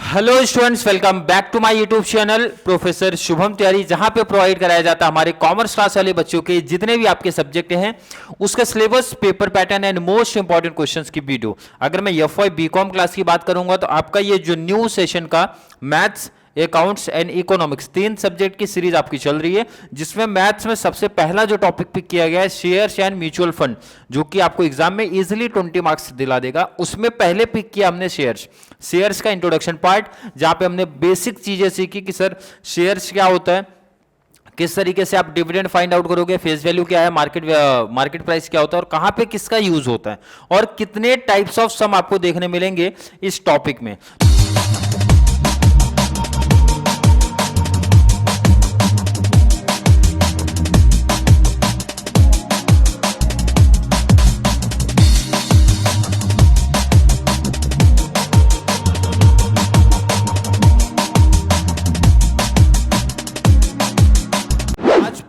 Hello students, welcome back to my YouTube channel professor Shubham Tiwari, जहां पे provide कराया जाता है हमारे कॉमर्स क्लास वाले बच्चों के जितने भी आपके सब्जेक्ट हैं उसका syllabus, paper pattern and most important questions की वीडियो। अगर मैं एफवाई बीकॉम क्लास की बात करूंगा तो आपका ये जो न्यू सेशन का maths, accounts and economics 3 subject की सीरीज आपकी चल रही है, जिसमें मैथ्स में सबसे पहला जो टॉपिक पिक किया गया है शेयर्स एंड म्यूचुअल फंड, जो कि आपको एग्जाम में इजीली 20 मार्क्स दिला देगा। उसमें पहले पिक किया हमने शेयर्स का इंट्रोडक्शन पार्ट, जहां पे हमने बेसिक चीजें सीखी कि सर शेयर्स क्या होता है, किस तरीके से आप डिविडेंड फाइंड आउट करोगे, फेस वैल्यू क्या है, मार्केट प्राइस क्या होता है और कहां पे किसका यूज होता है, और कितने टाइप्स ऑफ सम आपको देखने मिलेंगे इस टॉपिक में।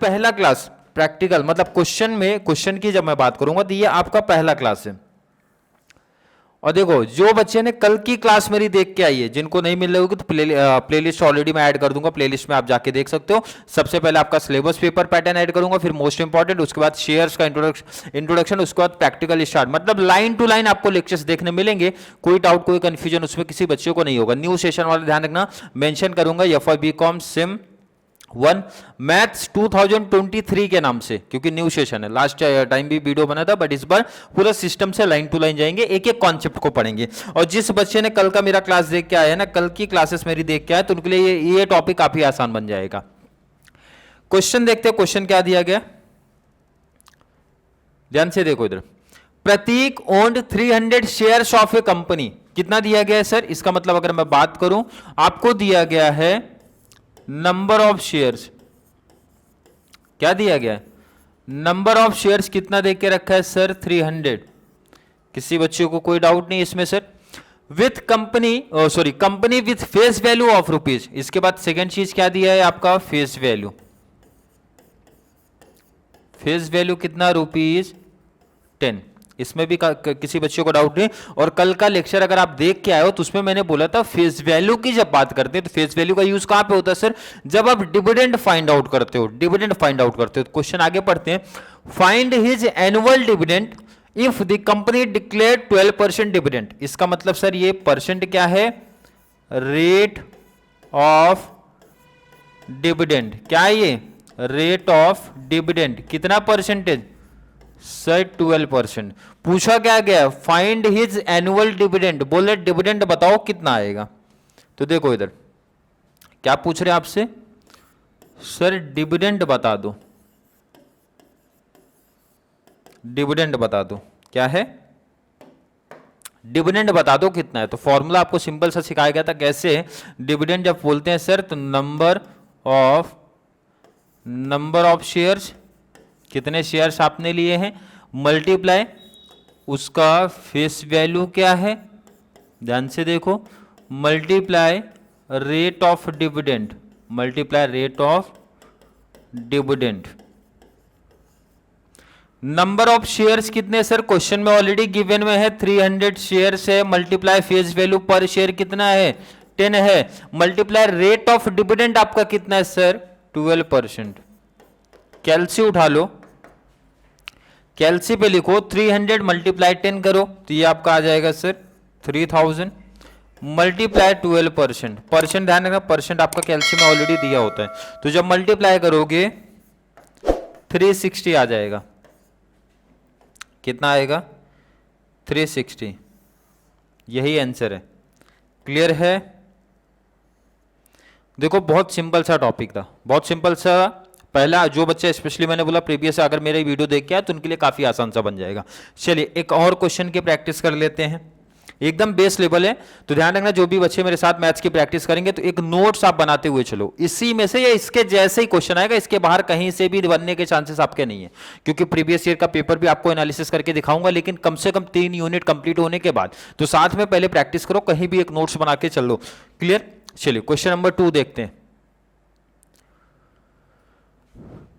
पहला क्लास प्रैक्टिकल, मतलब क्वेश्चन की जब मैं बात करूंगा तो ये आपका पहला क्लास है। और देखो, जो बच्चे ने कल की क्लास मेरी देख के आई है, जिनको नहीं मिल रही होगी तो प्लेलिस्ट ऑलरेडी मैं ऐड कर दूंगा, प्लेलिस्ट में आप जाके देख सकते हो। सबसे पहले आपका सिलेबस, पेपर पैटर्न ऐड करूंगा, फिर मोस्ट इंपॉर्टेंट, उसके बाद शेयर्स का इंट्रोडक्शन, उसके बाद प्रैक्टिकल स्टार्ट, मतलब लाइन टू लाइन आपको लेक्चर्स देखने मिलेंगे। कोई डाउट, कोई कंफ्यूजन उसमें किसी बच्चे को नहीं होगा। न्यू सेशन वाला ध्यान रखना, मेंशन करूंगा एफवाई बीकॉम सिम 1 मैथ्स 2023 के नाम से, क्योंकि न्यू सेशन है। लास्ट टाइम भी वीडियो बना था, बट इस बार पूरा सिस्टम से लाइन टू लाइन जाएंगे, एक एक कॉन्सेप्ट को पढ़ेंगे। और जिस बच्चे ने कल का मेरा क्लास देख के आया है ना, कल की क्लासेस मेरी देख के आया, तो उनके लिए ये टॉपिक काफी आसान बन जाएगा। क्वेश्चन देखते हैं, क्वेश्चन क्या दिया गया, ध्यान से देखो इधर। Prateek owned 300 shares of a company, कितना दिया गया है सर? इसका मतलब अगर मैं बात करूं, आपको दिया गया है नंबर ऑफ शेयर्स, क्या दिया गया है? नंबर ऑफ शेयर्स कितना देख के रखा है सर? 300। किसी बच्चे को कोई डाउट नहीं इसमें sir? With company with face value of rupees. इसके बाद सेकेंड चीज क्या दिया है आपका? Face value. फेस वैल्यू कितना? ₹10। इसमें भी किसी बच्चे को डाउट नहीं। और कल का लेक्चर अगर आप देख के आए हो तो उसमें मैंने बोला था फेस वैल्यू की जब बात करते हैं तो फेस वैल्यू का यूज कहां पे होता है सर? जब आप डिविडेंड फाइंड आउट करते हो, तो क्वेश्चन आगे पढ़ते हैं। Find his annual dividend if the company declare 12% dividend. इसका मतलब सर ये परसेंट क्या है? Rate of dividend. क्या है ये? Rate of dividend. कितना परसेंटेज सर? 12%। पूछा क्या गया? Find his annual dividend. बोले डिविडेंड बताओ कितना आएगा। तो देखो इधर क्या पूछ रहे हैं आपसे सर? डिविडेंड बता दो, डिविडेंड बता दो। क्या है? डिविडेंड बता दो कितना है। तो फॉर्मूला आपको सिंपल सा सिखाया गया था। कैसे डिविडेंड जब बोलते हैं सर, तो नंबर ऑफ शेयर्स, कितने शेयर्स आपने लिए हैं, मल्टीप्लाई उसका फेस वैल्यू क्या है, ध्यान से देखो, multiply rate of dividend, multiply rate of dividend. Number of shares कितने सर? क्वेश्चन में ऑलरेडी गिवन में है 300 शेयर्स है, मल्टीप्लाई फेस वैल्यू पर शेयर कितना है? 10 है। मल्टीप्लाई रेट ऑफ डिविडेंड आपका कितना है सर? 12%। कैलसी उठा लो, कैलसी पे लिखो 300 मल्टीप्लाई 10 करो तो ये आपका आ जाएगा सर 3000 मल्टीप्लाई 12%। परसेंट ध्यान रखना, परसेंट आपका कैलसी में ऑलरेडी दिया होता है। तो जब मल्टीप्लाई करोगे 360 आ जाएगा। कितना आएगा? 360। यही आंसर है। क्लियर है? देखो बहुत सिंपल सा टॉपिक था, बहुत सिंपल सा। पहला जो बच्चा, स्पेशली मैंने बोला प्रीवियस अगर मेरे वीडियो देख के आए तो उनके लिए काफी आसान सा बन जाएगा। चलिए एक और क्वेश्चन की प्रैक्टिस कर लेते हैं, एकदम बेस लेवल है। तो ध्यान रखना, जो भी बच्चे मेरे साथ मैथ्स की प्रैक्टिस करेंगे तो एक नोट्स आप बनाते हुए चलो। इसी में से या इसके जैसे ही क्वेश्चन आएगा, इसके बाहर कहीं से भी बनने के चांसेस आपके नहीं है, क्योंकि प्रीवियस ईयर का पेपर भी आपको एनालिसिस करके दिखाऊंगा, लेकिन कम से कम 3 यूनिट कंप्लीट होने के बाद। तो साथ में पहले प्रैक्टिस करो, कहीं भी एक नोट्स बना के चल लो। क्लियर? चलिए क्वेश्चन नंबर 2 देखते हैं।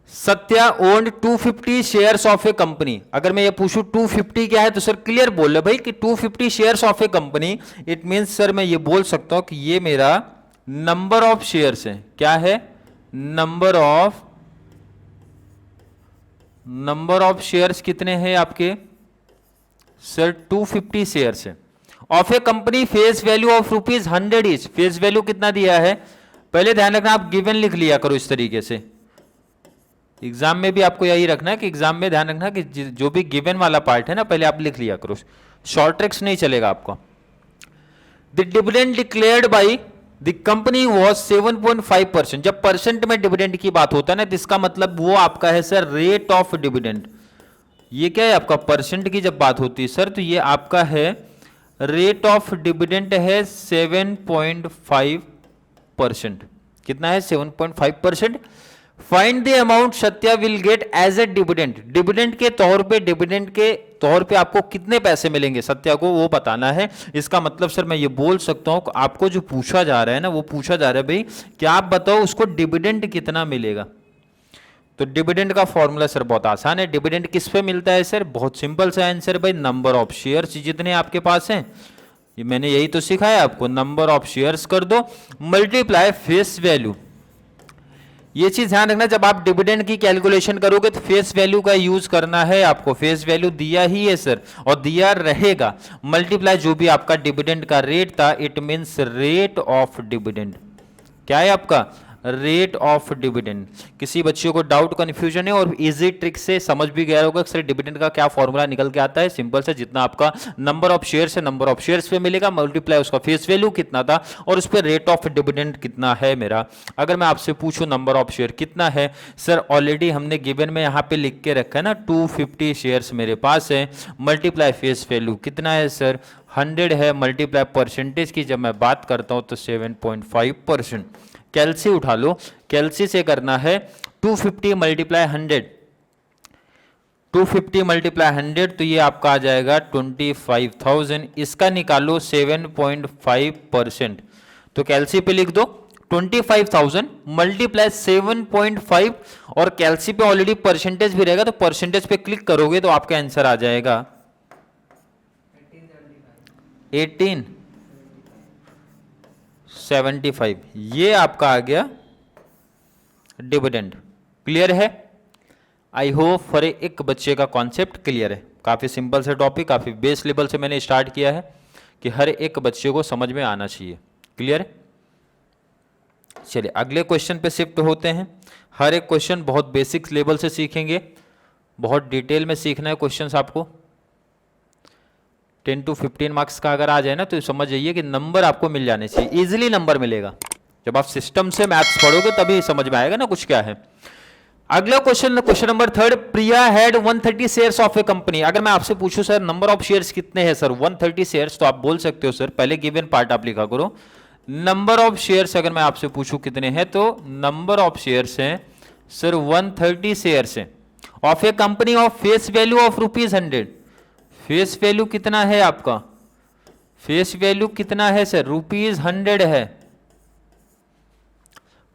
Satya owned 250 shares of a company. अगर मैं ये पूछूं 250 क्या है तो सर क्लियर बोल रहे भाई कि 250 shares of a company, it means sir मैं ये बोल सकता हूं कि ये मेरा नंबर ऑफ शेयर्स है। क्या है? नंबर ऑफ शेयर्स कितने हैं आपके सर? 250 शेयर्स है of a company, face value of ₹100 etch. Face value कितना दिया है? पहले ध्यान रखना, आप गिवन लिख लिया करो इस तरीके से। एग्जाम में भी आपको यही रखना है कि एग्जाम में ध्यान रखना कि जो भी गिवन वाला पार्ट है ना, पहले आप लिख लिया करो, शॉर्ट ट्रिक्स नहीं चलेगा आपको। The dividend declared by the company was 7.5%। जब परसेंट में डिविडेंड की बात होता है ना, तो इसका मतलब वो आपका है सर रेट ऑफ डिविडेंड। ये क्या है आपका? परसेंट की जब बात होती है सर, तो ये आपका है रेट ऑफ डिविडेंड है 7.5%। कितना है? 7.5%। Find the amount Satya will get as a dividend. Dividend के तौर पे आपको कितने पैसे मिलेंगे सत्या को, वो बताना है। इसका मतलब सर मैं ये बोल सकता हूं, आपको जो पूछा जा रहा है ना, वो पूछा जा रहा है भाई कि आप बताओ उसको डिविडेंड कितना मिलेगा। तो डिविडेंड का फॉर्मूला सर बहुत आसान है। डिविडेंड किस पे मिलता है सर? बहुत सिंपल सा आंसर भाई, नंबर ऑफ शेयर्स जितने आपके पास हैं। ये मैंने यही तो सिखाया आपको, नंबर ऑफ शेयर्स कर दो मल्टीप्लाई फेस वैल्यू। ये चीज ध्यान रखना, जब आप डिविडेंड की कैलकुलेशन करोगे तो फेस वैल्यू का यूज करना है आपको। फेस वैल्यू दिया ही है सर और दिया रहेगा, मल्टीप्लाई जो भी आपका डिविडेंड का रेट था, it means rate of dividend. क्या है आपका? Rate of dividend. किसी बच्चे को डाउट कंफ्यूजन है और इजी ट्रिक से समझ भी गया होगा सर डिविडेंड का क्या फॉर्मूला निकल के आता है। सिंपल से, जितना आपका नंबर ऑफ शेयर्स है, नंबर ऑफ शेयर्स पे मिलेगा, मल्टीप्लाई उसका फेस वैल्यू कितना था और उस पर रेट ऑफ डिविडेंड कितना है मेरा। अगर मैं आपसे पूछूं नंबर ऑफ शेयर कितना है सर, ऑलरेडी हमने गिवन में यहाँ पे लिख के रखा है ना, 250 शेयर्स मेरे पास है, मल्टीप्लाई फेस वैल्यू कितना है सर? 100 है, मल्टीप्लाई परसेंटेज की जब मैं बात करता हूं तो 7.5%। कैलसी उठा लो, कैलसी से करना है 250 मल्टीप्लाई 100, 250 मल्टीप्लाई 100 तो ये आपका आ जाएगा 25,000। इसका निकालो 7.5%, तो कैलसी पे लिख दो 25,000 मल्टीप्लाई 7.5 और कैलसी पे ऑलरेडी परसेंटेज भी रहेगा, तो परसेंटेज पे क्लिक करोगे तो आपका आंसर आ जाएगा 1875। ये आपका आ गया डिविडेंड। क्लियर है? आई होप हर एक बच्चे का कॉन्सेप्ट क्लियर है। काफी सिंपल से टॉपिक, काफी बेस लेवल से मैंने स्टार्ट किया है कि हर एक बच्चे को समझ में आना चाहिए। क्लियर है? चलिए अगले क्वेश्चन पे शिफ्ट होते हैं। हर एक क्वेश्चन बहुत बेसिक लेवल से सीखेंगे, बहुत डिटेल में सीखना है क्वेश्चंस आपको। 10 to 15 मार्क्स का अगर आ जाए ना, तो समझ जाइए कि नंबर आपको मिल जाने चाहिए, इजीली नंबर मिलेगा। जब आप सिस्टम से मैथ्स पढ़ोगे तभी समझ में आएगा ना कुछ क्या है। अगला question, question number 3, Priya had 130 shares of a company. अगर मैं आपसे पूछूं सर नंबर ऑफ शेयर्स कितने हैं सर? 130 शेयर्स, तो आप बोल सकते हो सर, पहले गिवन पार्ट आप लिखा करो। नंबर ऑफ शेयर्स अगर मैं आपसे पूछूं कितने हैं, तो नंबर ऑफ शेयर्स हैं सर 130 शेयर्स हैं of a company of face value of ₹100। Face value कितना है आपका? फेस वैल्यू कितना है सर? ₹100 है।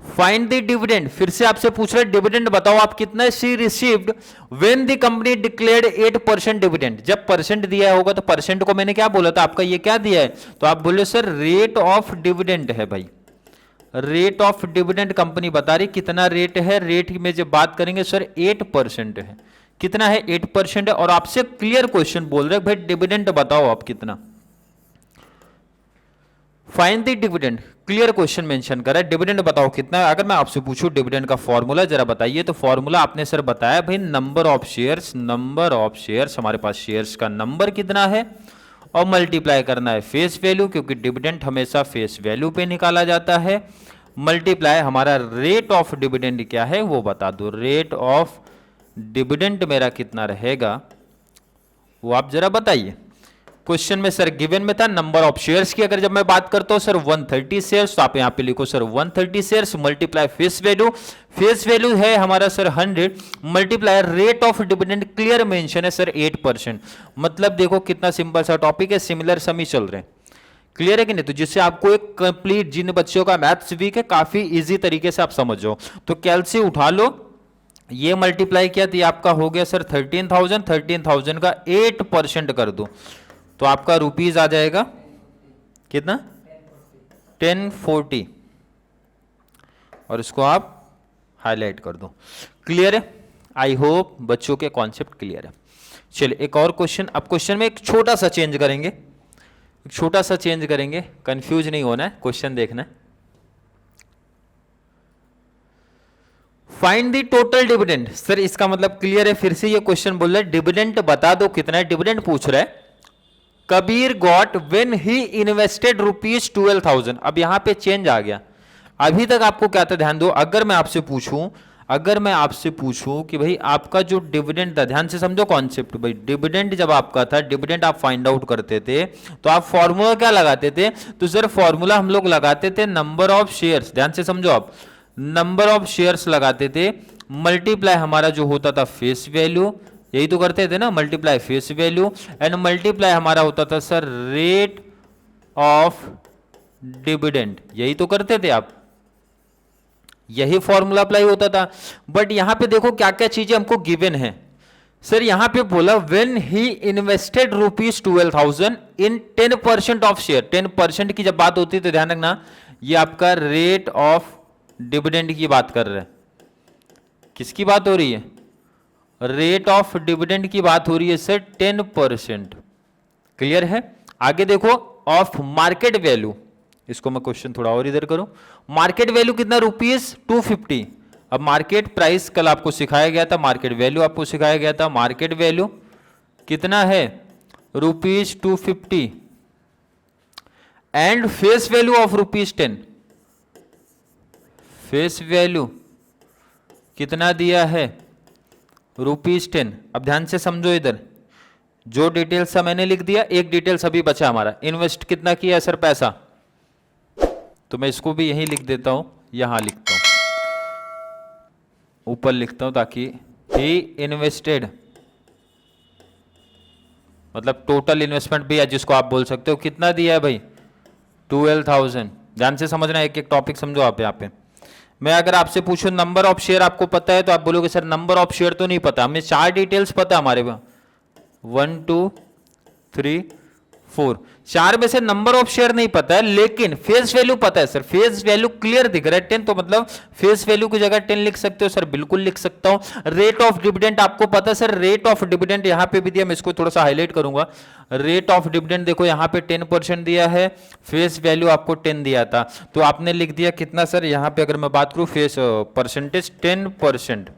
फाइंड द डिविडेंड, फिर से आपसे पूछ रहे डिविडेंड बताओ आप कितना she received when the company declared 8% dividend. जब परसेंट दिया होगा तो परसेंट को मैंने क्या बोला था, आपका ये क्या दिया है, तो आप बोले सर रेट ऑफ डिविडेंड है भाई। रेट ऑफ डिविडेंड कंपनी बता रही कितना रेट है। रेट में जब बात करेंगे सर 8% है। कितना है? 8% है। और आपसे क्लियर क्वेश्चन बोल रहे भाई डिविडेंड बताओ आप कितना। Find the dividend, clear question mention करा है, डिविडेंड बताओ कितना है। अगर मैं आपसे पूछूं डिविडेंड का फॉर्मूला जरा बताइए, तो फॉर्मूला आपने सर बताया भाई number of shares, number of shares, हमारे पास शेयर्स का नंबर कितना है और मल्टीप्लाई करना है फेस वैल्यू, क्योंकि डिविडेंड हमेशा फेस वैल्यू पे निकाला जाता है। मल्टीप्लाई हमारा रेट ऑफ डिविडेंड क्या है वो बता दो। रेट ऑफ डिविडेंड मेरा कितना रहेगा वो आप जरा बताइए। क्वेश्चन में सर गिवन में था नंबर ऑफ शेयर्स की, अगर जब मैं बात करता हूं सर 130 शेयर्स, तो आप यहां पे लिखो sir 130 shares multiply face value. Face value है हमारा sir 100 multiply rate of dividend, clear mention है सर 8%। मतलब देखो कितना सिंपल सा टॉपिक है, सिमिलर सम ही चल रहे हैं। क्लियर है कि नहीं? तो जिससे आपको एक कंप्लीट, जिन बच्चों का मैथ्स वीक है, काफी इजी तरीके से आप समझ जाओ। तो कैलसी उठा लो ये मल्टीप्लाई किया तो ये आपका हो गया सर 13,000, 13,000 का 8% कर दो तो आपका रुपीज आ जाएगा कितना 1040 और इसको आप हाईलाइट कर दो। क्लियर है? आई होप बच्चों के कॉन्सेप्ट क्लियर है। चलिए एक और क्वेश्चन। अब क्वेश्चन में एक छोटा सा चेंज करेंगे, एक छोटा सा चेंज करेंगे, कंफ्यूज नहीं होना है, क्वेश्चन देखना है। Find the total dividend. Sir इसका मतलब क्लियर है, फिर से ये क्वेश्चन बोल रहा है डिविडेंड बता दो कितना है, डिविडेंड पूछ रहा है। Kabir got when he invested rupees 12,000। अब यहां पे चेंज आ गया। अभी तक आपको क्या था, ध्यान दो, अगर मैं आपसे पूछूं कि भाई आपका जो डिविडेंड था, ध्यान से समझो कॉन्सेप्ट भाई, डिविडेंड जब आपका था, डिविडेंड आप फाइंड आउट करते थे तो आप फॉर्मूला क्या लगाते थे, तो सर फॉर्मूला हम लोग लगाते थे नंबर ऑफ शेयर्स, ध्यान से समझो आप, नंबर ऑफ शेयर्स लगाते थे, मल्टीप्लाई हमारा जो होता था फेस वैल्यू, यही तो करते थे ना, multiply face value, and multiply हमारा होता था सर रेट ऑफ डिविडेंड, यही तो करते थे आप, यही फॉर्मूला अप्लाई होता था। बट यहां पे देखो क्या क्या चीजें हमको गिवन है। सर यहां पे बोला when he invested rupees 12,000 in 10% of share. 10% की जब बात होती है तो ध्यान रखना ये आपका रेट ऑफ डिविडेंड की बात कर रहे हैं। किसकी बात हो रही है? रेट ऑफ डिविडेंड की बात हो रही है सर 10%। क्लियर है? आगे देखो ऑफ मार्केट वैल्यू, इसको मैं क्वेश्चन थोड़ा और इधर करूं, मार्केट वैल्यू कितना रुपीज 250। अब मार्केट प्राइस कल आपको सिखाया गया था, मार्केट वैल्यू आपको सिखाया गया था, मार्केट वैल्यू कितना है rupees 250 and face value of rupees 10। Face value कितना दिया है रुपीज 10। अब ध्यान से समझो, इधर जो डिटेल्स मैंने लिख दिया, एक डिटेल्स अभी बचा हमारा, इन्वेस्ट कितना किया सर पैसा, तो मैं इसको भी यहीं लिख देता हूं, यहां लिखता हूं, ऊपर लिखता हूं ताकि ही इन्वेस्टेड, मतलब टोटल इन्वेस्टमेंट भी है जिसको आप बोल सकते हो, कितना दिया है भाई 12,000। ध्यान से समझना, एक एक टॉपिक समझो आप यहाँ पे। मैं अगर आपसे पूछूं नंबर ऑफ शेयर आपको पता है तो आप बोलोगे सर नंबर ऑफ शेयर तो नहीं पता, हमें 4 डिटेल्स पता हमारे पास, 1 2 3 4, 4 में से नंबर ऑफ शेयर नहीं पता है, लेकिन फेस वैल्यू पता है सर, फेस वैल्यू क्लियर दिख रहा है 10, तो मतलब फेस वैल्यू की जगह 10 लिख सकते हो सर, बिल्कुल लिख सकता हूं। रेट ऑफ डिविडेंड आपको पता है सर, रेट ऑफ डिविडेंड यहां पे भी दिया, मैं इसको थोड़ा सा हाईलाइट करूंगा। रेट ऑफ डिविडेंड देखो यहां पे 10% दिया है, फेस वैल्यू आपको 10 दिया था, तो आपने लिख दिया कितना सर, यहां पे अगर मैं बात करूं फेस परसेंटेज 10%।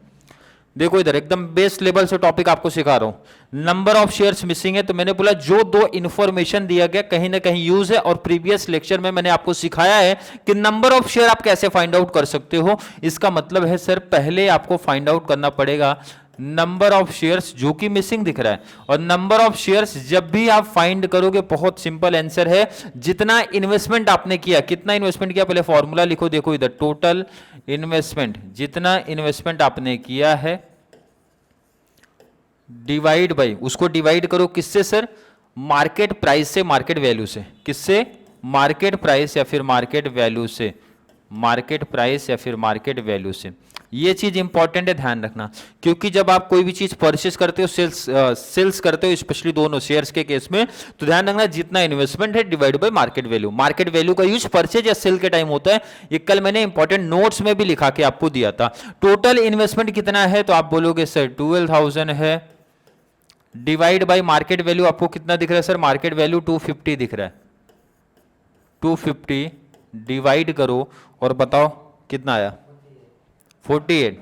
देखो इधर एकदम बेस लेवल से टॉपिक आपको सिखा रहा हूं, नंबर ऑफ शेयर्स मिसिंग है, तो मैंने बोला जो 2 इंफॉर्मेशन दिया गया कहीं ना कहीं यूज है, और प्रीवियस लेक्चर में मैंने आपको सिखाया है कि नंबर ऑफ शेयर आप कैसे फाइंड आउट कर सकते हो। इसका मतलब है सर पहले आपको फाइंड आउट करना पड़ेगा नंबर ऑफ शेयर्स जो कि मिसिंग दिख रहा है, और नंबर ऑफ शेयर्स जब भी आप फाइंड करोगे बहुत सिंपल आंसर है, जितना इन्वेस्टमेंट आपने किया, कितना इन्वेस्टमेंट किया, पहले फॉर्मूला लिखो, देखो इधर टोटल इन्वेस्टमेंट, जितना इन्वेस्टमेंट आपने किया है डिवाइड बाई, उसको डिवाइड करो किससे सर, मार्केट प्राइस से, मार्केट वैल्यू से, किससे, मार्केट प्राइस या फिर मार्केट वैल्यू से, मार्केट प्राइस या फिर मार्केट वैल्यू से। ये चीज इंपॉर्टेंट है, ध्यान रखना, क्योंकि जब आप कोई भी चीज परचेस करते हो, सेल्स करते हो, स्पेशली दोनों शेयर्स के केस में, तो ध्यान रखना जितना इन्वेस्टमेंट है divide by market value. Market value का यूज परचेज या सेल के टाइम होता है, ये कल मैंने इंपॉर्टेंट नोट्स में भी लिखा के आपको दिया था। टोटल इन्वेस्टमेंट कितना है, तो आप बोलोगे सर 12,000 है, डिवाइड बाय मार्केट वैल्यू आपको कितना दिख रहा है सर, मार्केट वैल्यू 250 दिख रहा है, 250 डिवाइड करो और बताओ कितना आया, 48।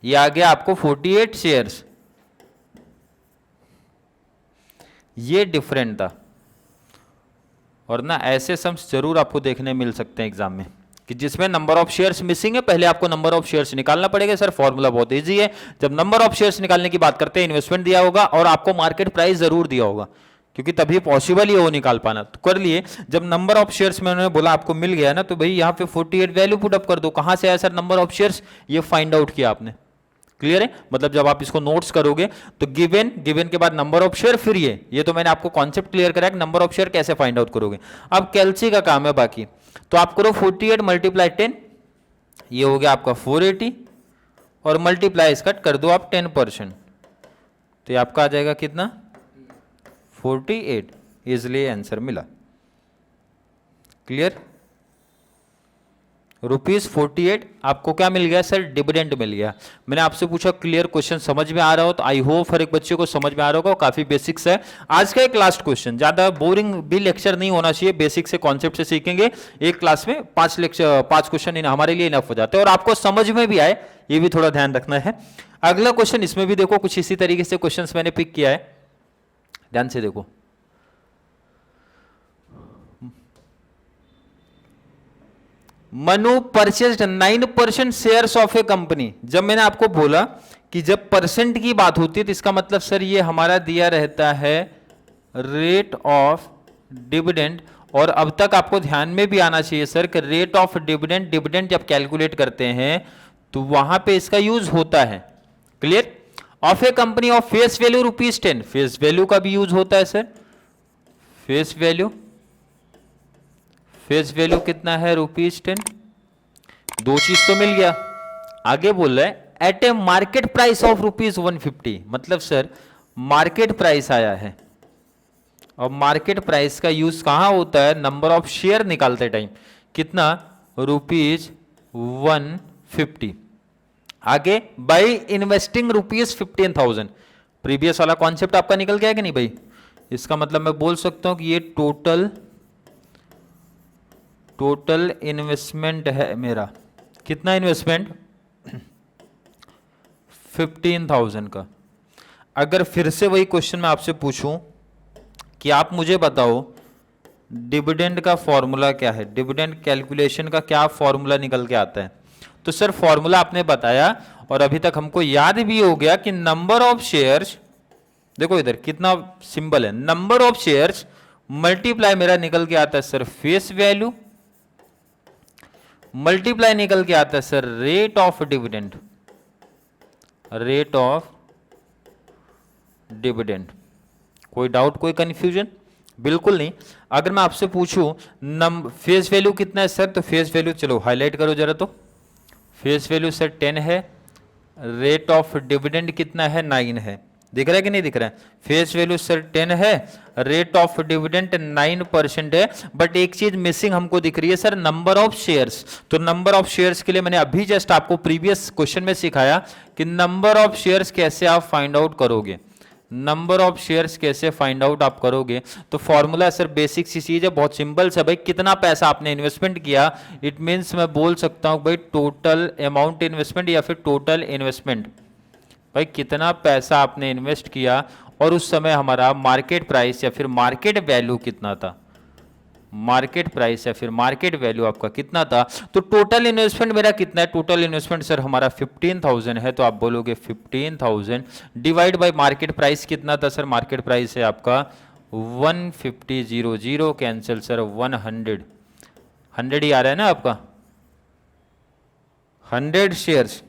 ये आ गया आपको 48 शेयर्स, ये डिफरेंट था। और ना ऐसे सम्स जरूर आपको देखने मिल सकते हैं एग्जाम में कि जिसमें नंबर ऑफ शेयर्स मिसिंग है, पहले आपको नंबर ऑफ शेयर्स निकालना पड़ेगा। सर फॉर्मूला बहुत इजी है, जब नंबर ऑफ शेयर्स निकालने की बात करते हैं इन्वेस्टमेंट दिया होगा और आपको मार्केट प्राइस जरूर दिया होगा, क्योंकि तभी पॉसिबल ही है वो निकाल पाना। तो कर लिए, जब नंबर ऑफ शेयर्स में उन्होंने बोला आपको मिल गया ना, तो भाई यहाँ पे 48 वैल्यू पुट अप कर दो। कहां से आया सर नंबर ऑफ शेयर्स, ये फाइंड आउट किया आपने। क्लियर है? मतलब जब आप इसको नोट्स करोगे तो गिवन, गिवन के बाद नंबर ऑफ शेयर, फिर ये तो मैंने आपको कॉन्सेप्ट क्लियर कराया कि नंबर ऑफ शेयर कैसे फाइंड आउट करोगे। अब कैलसी का काम है बाकी, तो आप करो 48 मल्टीप्लाई 10, ये हो गया आपका 480, और मल्टीप्लाई इसका कर दो आप 10%, तो ये आपका आ जाएगा कितना 48। इजिली आंसर मिला। क्लियर? ₹48 आपको क्या मिल गया सर? डिविडेंड मिल गया। मैंने आपसे पूछा क्लियर क्वेश्चन समझ में आ रहा हो, तो आई होप हर एक बच्चे को समझ में आ रहा होगा, काफी बेसिक्स है। आज का एक लास्ट क्वेश्चन, ज्यादा बोरिंग भी लेक्चर नहीं होना चाहिए, बेसिक से कॉन्सेप्ट से सीखेंगे। एक क्लास में 5 क्वेश्चन हमारे लिए इनफ हो जाते हैं और आपको समझ में भी आए, ये भी थोड़ा ध्यान रखना है। अगला क्वेश्चन, इसमें भी देखो कुछ इसी तरीके से क्वेश्चन मैंने पिक किया है, ध्यान से देखो। Manu purchased 9% shares of a company. जब मैंने आपको बोला कि जब परसेंट की बात होती है तो इसका मतलब सर ये हमारा दिया रहता है रेट ऑफ डिविडेंड, और अब तक आपको ध्यान में भी आना चाहिए सर कि रेट ऑफ डिविडेंड, डिविडेंड जब कैलकुलेट करते हैं तो वहां पे इसका यूज होता है। Clear? Of a company of face value ₹10, face value का भी यूज होता है sir. Face value, face value कितना है ₹10। दो चीज तो मिल गया। आगे बोल रहा है at a market price of ₹150, मतलब सर मार्केट प्राइस आया है, और मार्केट प्राइस का यूज कहां होता है? नंबर ऑफ शेयर निकालते टाइम। कितना? ₹150। आगे बाई इन्वेस्टिंग ₹15,000। प्रीवियस वाला कॉन्सेप्ट आपका निकल गया है कि नहीं भाई? इसका मतलब मैं बोल सकता हूं कि ये टोटल इन्वेस्टमेंट है मेरा। कितना इन्वेस्टमेंट? 15,000 का। अगर फिर से वही क्वेश्चन मैं आपसे पूछूं कि आप मुझे बताओ डिविडेंड का फॉर्मूला क्या है, डिविडेंड कैलकुलेशन का क्या फॉर्मूला निकल के आता है, तो सर फॉर्मूला आपने बताया और अभी तक हमको याद भी हो गया कि नंबर ऑफ शेयर्स, देखो इधर कितना सिंबल है, नंबर ऑफ शेयर्स मल्टीप्लाई मेरा निकल के आता है सर फेस वैल्यू, मल्टीप्लाई निकल के आता है sir rate of dividend, rate of dividend. कोई डाउट, कोई कंफ्यूजन? बिल्कुल नहीं। अगर मैं आपसे पूछूं फेस वैल्यू कितना है सर, तो फेस वैल्यू चलो हाईलाइट करो जरा, तो फेस वैल्यू सर 10 है, रेट ऑफ डिविडेंड कितना है? 9 है। दिख रहा है कि नहीं दिख रहा है? फेस वैल्यू सर 10 है, रेट ऑफ डिविडेंड 9% है, बट एक चीज मिसिंग हमको दिख रही है सर, नंबर ऑफ शेयर्स। तो नंबर ऑफ शेयर्स के लिए मैंने अभी जस्ट आपको प्रीवियस क्वेश्चन में सिखाया कि नंबर ऑफ शेयर्स कैसे आप फाइंड आउट करोगे, नंबर ऑफ शेयर्स कैसे फाइंड आउट आप करोगे। तो फॉर्मूला सर बेसिक सी चीज है, बहुत सिंपल से भाई, कितना पैसा आपने इन्वेस्टमेंट किया, इट मींस मैं बोल सकता हूं भाई टोटल अमाउंट इन्वेस्टमेंट या फिर टोटल इन्वेस्टमेंट, भाई कितना पैसा आपने इन्वेस्ट किया और उस समय हमारा मार्केट प्राइस या फिर मार्केट वैल्यू कितना था, मार्केट प्राइस या फिर मार्केट वैल्यू आपका कितना था। तो टोटल इन्वेस्टमेंट मेरा कितना है? टोटल इन्वेस्टमेंट सर हमारा 15,000 है, तो आप बोलोगे 15,000 डिवाइड बाय मार्केट प्राइस कितना था सर? मार्केट प्राइस है आपका 150, कैंसिल सर 100, 100 ही आ रहा है ना आपका, 100 शेयर्स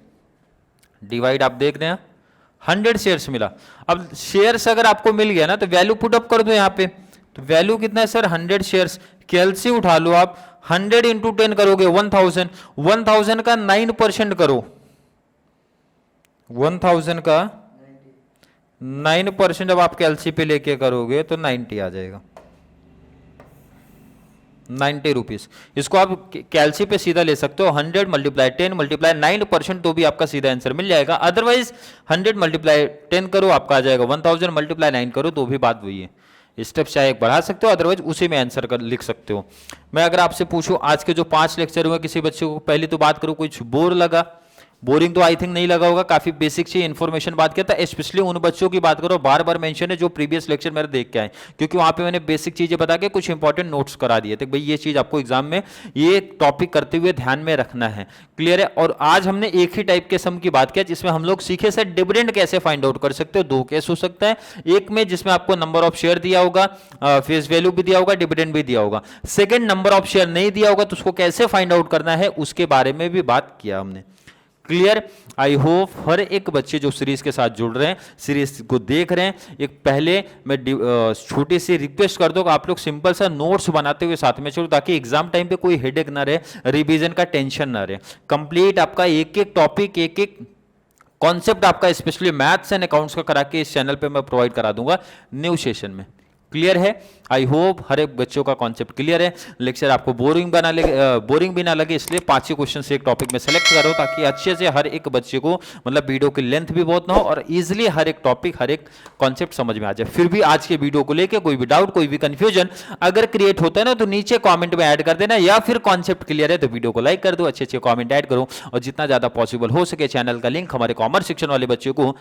डिवाइड, आप देख रहे हैं 100 शेयर्स मिला। अब शेयर्स अगर आपको मिल गया ना तो वैल्यू पुट अप कर दो यहाँ पे, तो वैल्यू कितना है सर? 100 शेयर्स। कैलसी उठा लो आप, 100 इंटू 10 करोगे 1000, 1000 का 9% करो, 1000 का 9% जब आप कैलसी पे लेके करोगे तो 90 आ जाएगा, 90 रुपीज। इसको आप कैलसी पे सीधा ले सकते हो, 100 मल्टीप्लाई 10 मल्टीप्लाई 9%, तो भी आपका सीधा आंसर मिल जाएगा। अदरवाइज 100 मल्टीप्लाई 10 करो आपका आ जाएगा 1000, मल्टीप्लाई 9 करो तो भी बात वही है। स्टेप चाहे एक बढ़ा सकते हो, अदरवाइज उसी में आंसर कर लिख सकते हो। मैं अगर आपसे पूछूं आज के जो 5 लेक्चर हुए, किसी बच्चे को पहली तो बात करूं कुछ बोर लगा? बोरिंग तो आई थिंक नहीं लगा होगा, काफी बेसिक सी इन्फॉर्मेशन बात किया था। स्पेशली उन बच्चों की बात करो, बार बार मेंशन है जो प्रीवियस लेक्चर मेरे देख के आए, क्योंकि वहां पे मैंने बेसिक चीजें बता के कुछ इंपॉर्टेंट नोट्स करा दिए थे, भाई ये चीज आपको एग्जाम में ये टॉपिक करते हुए ध्यान में रखना है। क्लियर है? और आज हमने एक ही टाइप के सम की बात किया जिसमें हम लोग सीखे सर डिविडेंड कैसे फाइंड आउट कर सकते हो। 2 केस हो सकता है, एक में जिसमें आपको नंबर ऑफ शेयर दिया होगा, फेस वैल्यू भी दिया होगा, डिविडेंड भी दिया होगा। सेकंड, नंबर ऑफ शेयर नहीं दिया होगा तो उसको कैसे फाइंड आउट करना है उसके बारे में भी बात किया हमने। क्लियर? आई होप हर एक बच्चे जो सीरीज के साथ जुड़ रहे हैं, सीरीज को देख रहे हैं, एक पहले मैं छोटी सी रिक्वेस्ट कर दूं कि आप लोग सिंपल सा नोट्स बनाते हुए साथ में चलो, ताकि एग्जाम टाइम पे कोई हेडेक ना रहे, रिवीजन का टेंशन ना रहे। कंप्लीट आपका एक एक टॉपिक, एक एक कॉन्सेप्ट आपका स्पेशली मैथ्स एंड अकाउंट्स का करा के इस चैनल पे मैं प्रोवाइड करा दूंगा न्यू सेशन में। क्लियर है? आई होप हर एक बच्चों का कॉन्सेप्ट क्लियर है। लेक्चर आपको बोरिंग भी ना लगे, इसलिए 5 ही क्वेश्चन से एक टॉपिक में सेलेक्ट करो ताकि अच्छे से हर एक बच्चे को, मतलब वीडियो की लेंथ भी बहुत ना हो और इजीली हर एक टॉपिक, हर एक कॉन्सेप्ट समझ में आ जाए। फिर भी आज के वीडियो को लेके कोई भी डाउट, कोई भी कंफ्यूजन अगर क्रिएट होता है ना, तो नीचे कॉमेंट में ऐड कर देना, या फिर कॉन्सेप्ट क्लियर है तो वीडियो को लाइक कर दो, अच्छे अच्छे कॉमेंट ऐड करो, और जितना ज्यादा पॉसिबल हो सके चैनल का लिंक हमारे कॉमर्स सेक्शन वाले बच्चों को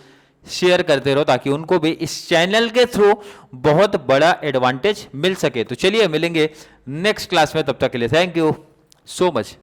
शेयर करते रहो ताकि उनको भी इस चैनल के थ्रू बहुत बड़ा एडवांटेज मिल सके। तो चलिए मिलेंगे नेक्स्ट क्लास में, तब तक के लिए थैंक यू सो मच।